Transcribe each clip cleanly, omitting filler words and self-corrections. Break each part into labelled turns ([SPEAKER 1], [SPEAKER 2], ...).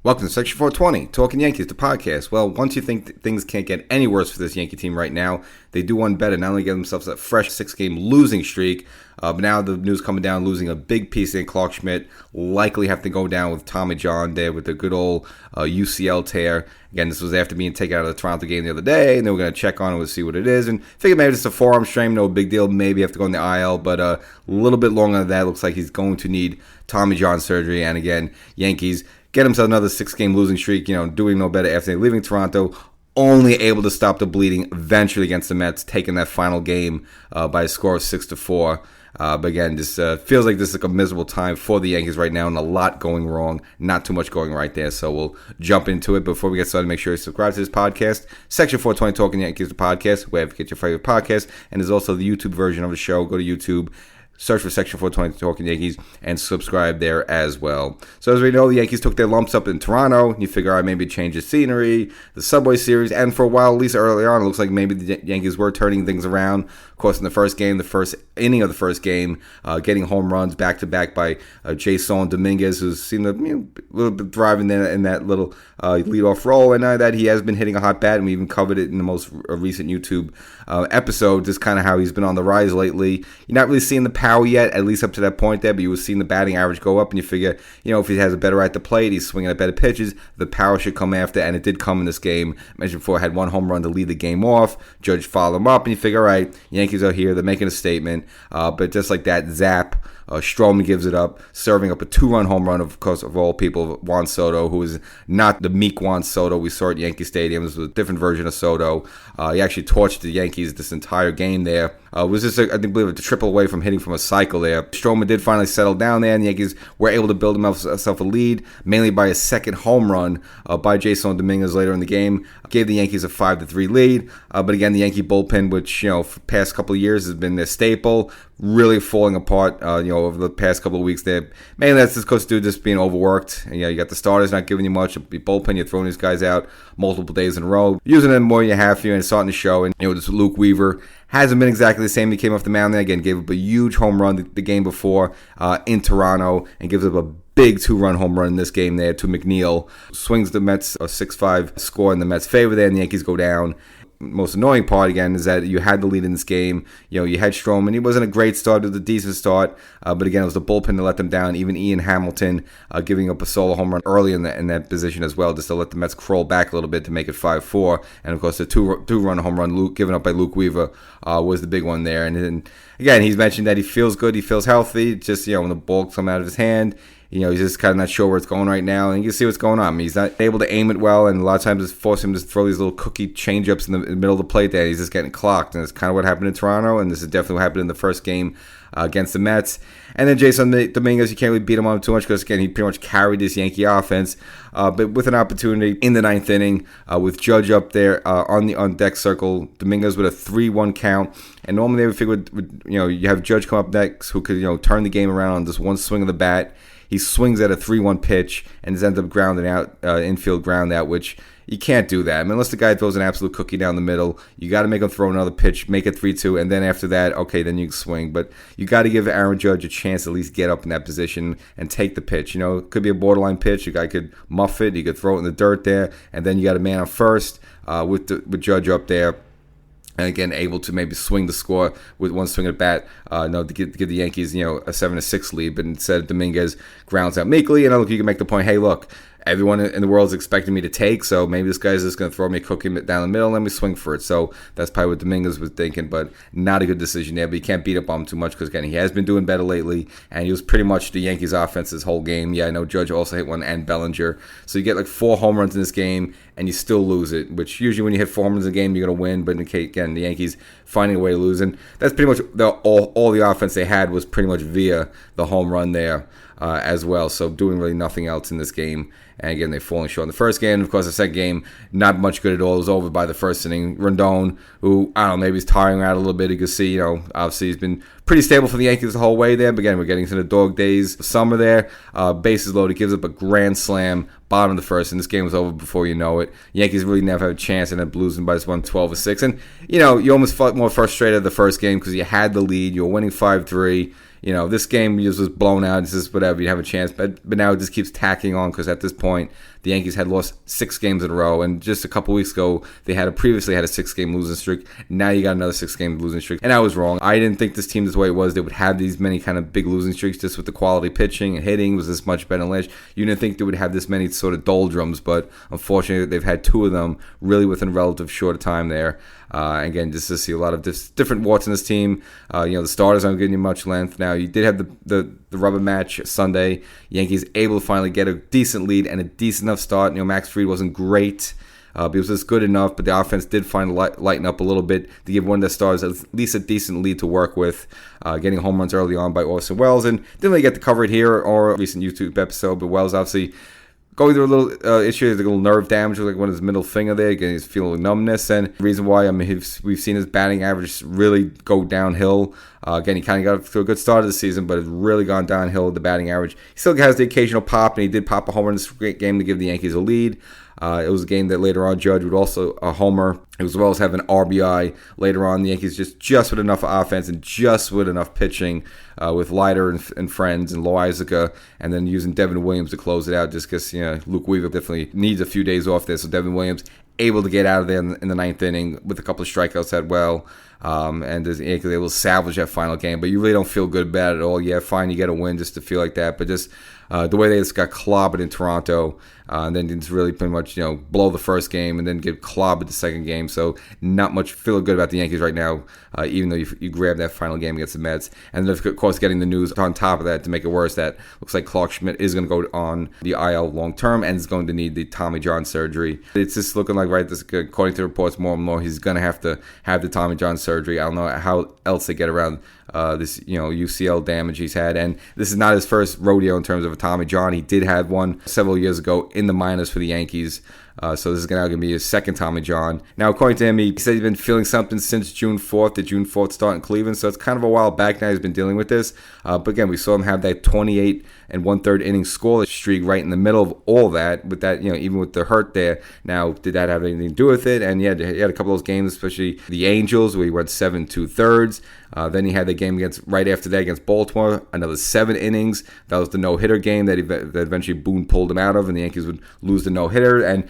[SPEAKER 1] Welcome to Section 420, Talkin Yankees, the podcast. Well, once you think things can't get any worse for this Yankee team right now, they do one better. Not only get themselves a fresh 6-game losing streak, but now the news coming down, losing a big piece in Clarke Schmidt, likely have to go down with Tommy John there with the good old UCL tear. Again, this was after being taken out of the Toronto game the other day, and they were going to check on it and see what it is. And figured maybe it's a forearm strain, no big deal. Maybe have to go in the IL, but a little bit longer than that. Looks like he's going to need Tommy John surgery. And again, Yankees get himself another 6-game losing streak, doing no better after leaving Toronto, only able to stop the bleeding eventually against the Mets, taking that final game by a score of 6-4. But again, this feels like this is a miserable time for the Yankees right now, and a lot going wrong, not too much going right there. So we'll jump into it. Before we get started, make sure you subscribe to this podcast, Section 420 Talkin Yankees, the podcast, wherever you get your favorite podcast. And there's also the YouTube version of the show. Go to YouTube, search for Section 420 Talkin Yankees, and subscribe there as well. So as we know, the Yankees took their lumps up in Toronto. You figure out maybe change the scenery, the Subway Series, and for a while, at least early on, it looks like maybe the Yankees were turning things around. Of course, in the first game, the first inning of the first game, getting home runs back-to-back by Jason Dominguez, who seemed to a little bit thriving in that little leadoff role. And that he has been hitting a hot bat, and we even covered it in the most recent YouTube episode, just kind of how he's been on the rise lately. You're not really seeing the power yet, at least up to that point there, but you were seeing the batting average go up, and you figure, if he has a better eye at the plate, he's swinging at better pitches, the power should come after, and it did come in this game. I mentioned before, had one home run to lead the game off. Judge followed him up, and you figure, all right, Yankees are here, they're making a statement, but just like that, zap, Stroman gives it up, serving up a 2-run home run, of course, of all people, Juan Soto, who is not the meek Juan Soto we saw at Yankee Stadium. This was a different version of Soto. He actually torched the Yankees this entire game there. Was just, I believe, a triple away from hitting from a cycle there. Stroman did finally settle down there, and the Yankees were able to build themselves a lead, mainly by a second home run by Jason Dominguez later in the game. Gave the Yankees a 5-3 lead. But again, the Yankee bullpen, which, for the past couple of years has been their staple, really falling apart, over the past couple of weeks there. Mainly that's just because they're just being overworked. And, you got the starters not giving you much. The bullpen, you're throwing these guys out multiple days in a row, using them more than you have to, and it's starting to show. And, this Luke Weaver hasn't been exactly the same. He came off the mound there again, gave up a huge home run the game before in Toronto, and gives up a big 2-run home run in this game there to McNeil. Swings the Mets a 6-5 score in the Mets' favor there, and the Yankees go down. Most annoying part, again, is that you had the lead in this game. You had Stroman. He wasn't a great start. It was a decent start. But again, it was the bullpen that let them down. Even Ian Hamilton giving up a solo home run early in that position as well, just to let the Mets crawl back a little bit to make it 5-4. And, of course, the two-run home run given up by Luke Weaver was the big one there. And then, again, he's mentioned that he feels good. He feels healthy. Just, when the ball comes out of his hand, he's just kind of not sure where it's going right now, and you can see what's going on. I mean, he's not able to aim it well, and a lot of times it's forcing him to throw these little cookie change-ups in the middle of the plate there. He's just getting clocked, and it's kind of what happened in Toronto, and this is definitely what happened in the first game against the Mets. And then Jason Dominguez, you can't really beat him on too much because, again, he pretty much carried this Yankee offense, but with an opportunity in the ninth inning with Judge up there on deck circle, Dominguez with a 3-1 count. And normally they would figure, you have Judge come up next who could, turn the game around on just one swing of the bat. He swings at a 3-1 pitch and ends up grounding out, infield ground out, which you can't do that. I mean, unless the guy throws an absolute cookie down the middle, you got to make him throw another pitch, make it 3-2, and then after that, okay, then you can swing. But you got to give Aaron Judge a chance to at least get up in that position and take the pitch. It could be a borderline pitch. The guy could muff it. He could throw it in the dirt there, and then you got a man on first with Judge up there. And again, able to maybe swing the score with one swing at bat, to give the Yankees, a 7-6 lead. But instead, Dominguez grounds out meekly, and you can make the point, hey, look, everyone in the world is expecting me to take, so maybe this guy's just going to throw me a cookie down the middle and let me swing for it. So that's probably what Dominguez was thinking, but not a good decision there. But you can't beat up on him too much because, again, he has been doing better lately, and he was pretty much the Yankees' offense this whole game. Yeah, I know Judge also hit one and Bellinger. So you get 4 home runs in this game, and you still lose it, which usually when you hit 4 home runs in a game, you're going to win. But in the case, again, the Yankees finding a way to lose. And that's pretty much all the offense they had was pretty much via the home run there as well. So doing really nothing else in this game. And again, they're falling short in the first game. Of course, the second game, not much good at all. It was over by the first inning. Rondon, who, I don't know, maybe he's tiring out a little bit. You can see, obviously he's been pretty stable for the Yankees the whole way there. But again, we're getting to the dog days of summer there. Bases loaded, gives up a grand slam, bottom of the first, and this game was over before you know it. Yankees really never had a chance, and then losing by just 12-6. And, you almost felt more frustrated the first game because you had the lead. You were winning 5-3. This game just was blown out. It's just whatever. You have a chance. But now it just keeps tacking on because at this point, the Yankees had lost 6 games in a row, and just a couple weeks ago, they had previously had a 6-game losing streak. Now you got another 6-game losing streak, and I was wrong. I didn't think this team, this way it was, they would have these many kind of big losing streaks just with the quality pitching and hitting was this much better than last. You didn't think they would have this many sort of doldrums, but unfortunately, they've had 2 of them really within a relative short time there. Again, just to see a lot of different warts in this team. The starters aren't giving you much length. Now, you did have the rubber match Sunday. Yankees able to finally get a decent lead and a decent enough start. Max Fried wasn't great. But it was just good enough, but the offense did finally lighten up a little bit to give one of the stars at least a decent lead to work with, getting home runs early on by Orson Welles. And didn't really get to cover it here or a recent YouTube episode, but Welles obviously going through a little issue, a little nerve damage, like one of his middle finger there. Again, he's feeling numbness, and the reason why we've seen his batting average really go downhill. Again, he kind of got to a good start of the season, but it's really gone downhill with the batting average. He still has the occasional pop, and he did pop a homer in this great game to give the Yankees a lead. It was a game that later on Judge would also a homer, as well as have an RBI later on. The Yankees just with enough offense and just with enough pitching with Leiter and friends and Loizaga, and then using Devin Williams to close it out just because Luke Weaver definitely needs a few days off there. So Devin Williams able to get out of there in the 9th inning with a couple of strikeouts as well. And the Yankees able to salvage that final game. But you really don't feel good about it at all. Yeah, fine, you get a win just to feel like that. But just the way they just got clobbered in Toronto, and then it's really pretty much, blow the first game and then get clobbered the second game. So not much feeling good about the Yankees right now, even though you grab that final game against the Mets. And then, of course, getting the news on top of that to make it worse that looks like Clarke Schmidt is going to go on the IL long term and is going to need the Tommy John surgery. It's just looking like, according to reports, more and more he's going to have the Tommy John surgery. I don't know how else they get around this UCL damage he's had, and this is not his first rodeo in terms of a Tommy John. He did have one several years ago in the minors for the Yankees. So this is now going to be his second Tommy John. Now, according to him, he said he's been feeling something since June 4th, the June 4th start in Cleveland. So it's kind of a while back now he's been dealing with this. But again, we saw him have that 28 and 1/3 inning scoreless streak right in the middle of all that. With that, even with the hurt there. Now, did that have anything to do with it? And yeah, he had a couple of those games, especially the Angels, where he went 7 2/3. Then he had the game right after that against Baltimore, another 7 innings. That was the no-hitter game that eventually Boone pulled him out of, and the Yankees would lose the no-hitter. And,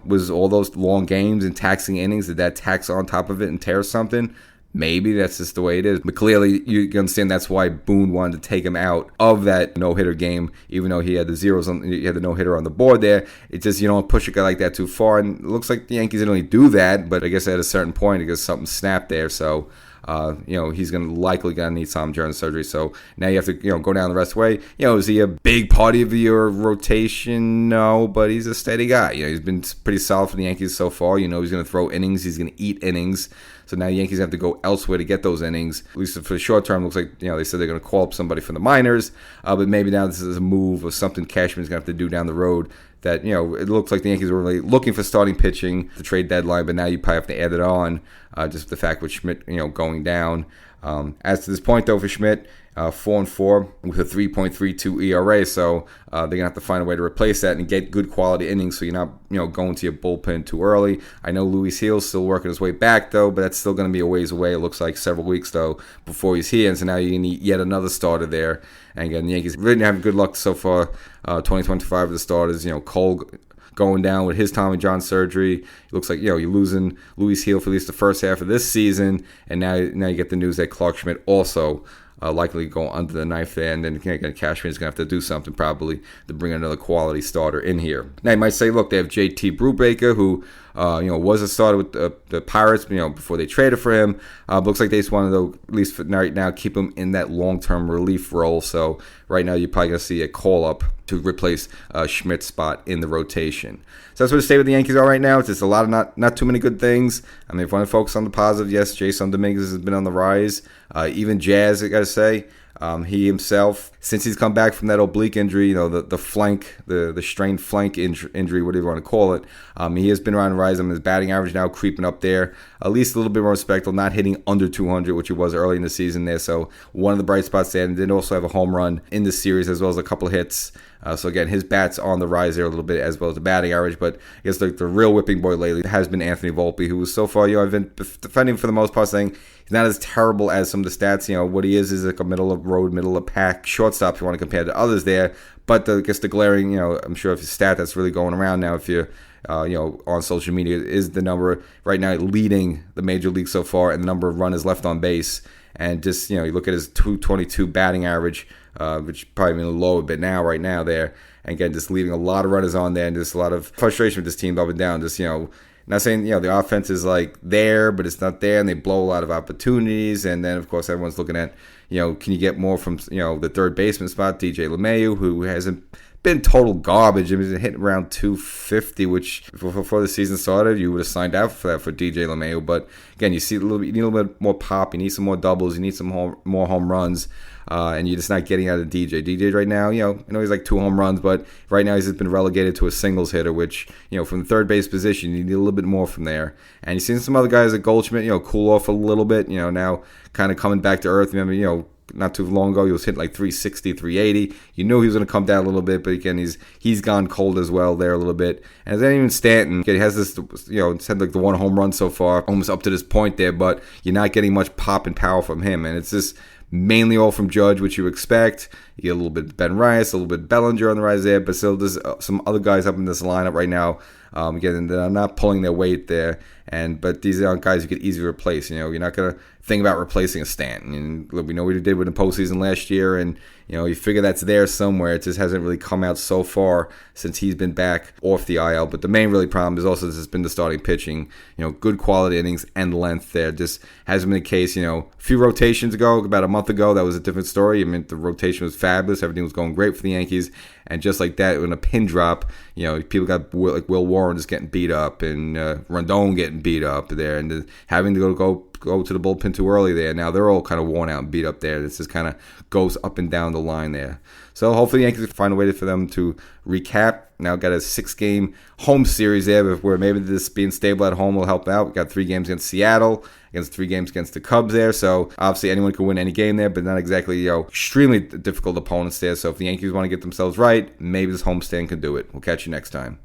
[SPEAKER 1] was all those long games and taxing innings, did that tax on top of it and tear something? Maybe that's just the way it is. But clearly, you can understand that's why Boone wanted to take him out of that no-hitter game, even though he had the no-hitter on the board there. It's just, you don't push a guy like that too far. And it looks like the Yankees didn't really do that, but I guess at a certain point, I guess something snapped there. So, he's likely going to need some John surgery. So now you have to, go down the rest of the way. Is he a big party of your rotation? No, but he's a steady guy. He's been pretty solid for the Yankees so far. He's going to throw innings. He's going to eat innings. So now the Yankees have to go elsewhere to get those innings. At least for the short term, looks like, they said they're going to call up somebody from the minors. But maybe now this is a move of something Cashman's going to have to do down the road that, it looks like the Yankees were really looking for starting pitching, the trade deadline, but now you probably have to add it on, just the fact with Schmidt, going down. As to this point, though, for Schmidt, 4-4 with a 3.32 ERA, so they're gonna have to find a way to replace that and get good quality innings, so you're not going to your bullpen too early. I know Luis Gil's still working his way back though, but that's still gonna be a ways away. It looks like several weeks though before he's here, and so now you're gonna need yet another starter there. And again, the Yankees really didn't have good luck so far. 2025 of the starters, Cole going down with his Tommy John surgery. It looks like, you're losing Luis Gil for at least the first half of this season, and now you get the news that Clarke Schmidt also likely go under the knife there, and then Cashman's going to have to do something probably to bring another quality starter in here. Now you might say, look, they have JT Brubaker, who was a starter with the Pirates, before they traded for him. Looks like they just wanted to, at least for right now, keep him in that long-term relief role. So right now you're probably going to see a call-up to replace Schmidt's spot in the rotation. So that's what the state of the Yankees are right now. It's just a lot of not too many good things. I mean, if you want to focus on the positive, yes, Jason Dominguez has been on the rise. Even Jazz, I got to say. He himself, since he's come back from that oblique injury, the flank, the strained flank injury, whatever you want to call it, he has been around the rise. His batting average now creeping up there, at least a little bit more respectable, not hitting under 200, which he was early in the season there. So one of the bright spots there, and did also have a home run in this series as well as a couple of hits. So again, his bat's on the rise there a little bit as well as the batting average. But I guess the real whipping boy lately has been Anthony Volpe, who was so far, I've been defending for the most part, saying he's not as terrible as some of the stats. What he is like a middle of road, middle of pack shortstop if you want to compare to others there. But I guess the glaring, I'm sure if a stat that's really going around now, if you're on social media, is the number right now leading the major league so far and the number of runners left on base. And just, you look at his 222 batting average, which probably been low a bit right now there. And again, just leaving a lot of runners on there and just a lot of frustration with this team up and down. Just, not saying, the offense is like there, but it's not there, and they blow a lot of opportunities. And then, of course, everyone's looking at, can you get more from, the third baseman spot, DJ LeMahieu, who hasn't been total garbage. I mean, he's hitting around 250, which before the season started, you would have signed out for that for DJ LeMahieu. But again, you need a little bit more pop. You need some more doubles. You need some more home runs. And you're just not getting out of DJ. DJ right now, I know he's like 2 home runs, but right now he's just been relegated to a singles hitter, which, from the third base position, you need a little bit more from there. And you've seen some other guys like Goldschmidt, cool off a little bit, now kind of coming back to earth. Remember, not too long ago, he was hitting like 360, 380. You knew he was going to come down a little bit, but again, he's gone cold as well there a little bit. And then even Stanton, he has this, it's had like the 1 home run so far, almost up to this point there, but you're not getting much pop and power from him. And it's just mainly all from Judge, which you expect. You get a little bit of Ben Rice, a little bit of Bellinger on the rise there, but still there's some other guys up in this lineup right now. Again, they're not pulling their weight there, but these are guys you could easily replace. You're not going to think about replacing a Stanton. And we know what he did with the postseason last year, and you figure that's there somewhere. It just hasn't really come out so far since he's been back off the IL. But the main really problem is also has been the starting pitching. Good quality innings and length there. Just hasn't been the case. A few rotations ago, about a month ago, that was a different story. I mean, the rotation was fabulous. Everything was going great for the Yankees. And just like that, when a pin drop, people got like Will Warren just getting beat up and Rondon getting beat up there, and having to go to the bullpen too early there. Now they're all kind of worn out and beat up there. This just kind of goes up and down the line there. So hopefully the Yankees can find a way for them to recap. Now got a 6-game home series there where maybe this being stable at home will help out. We got 3 games against Seattle, against 3 games against the Cubs there. So obviously anyone can win any game there, but not exactly extremely difficult opponents there. So if the Yankees want to get themselves right, maybe this homestand can do it. We'll catch you next time.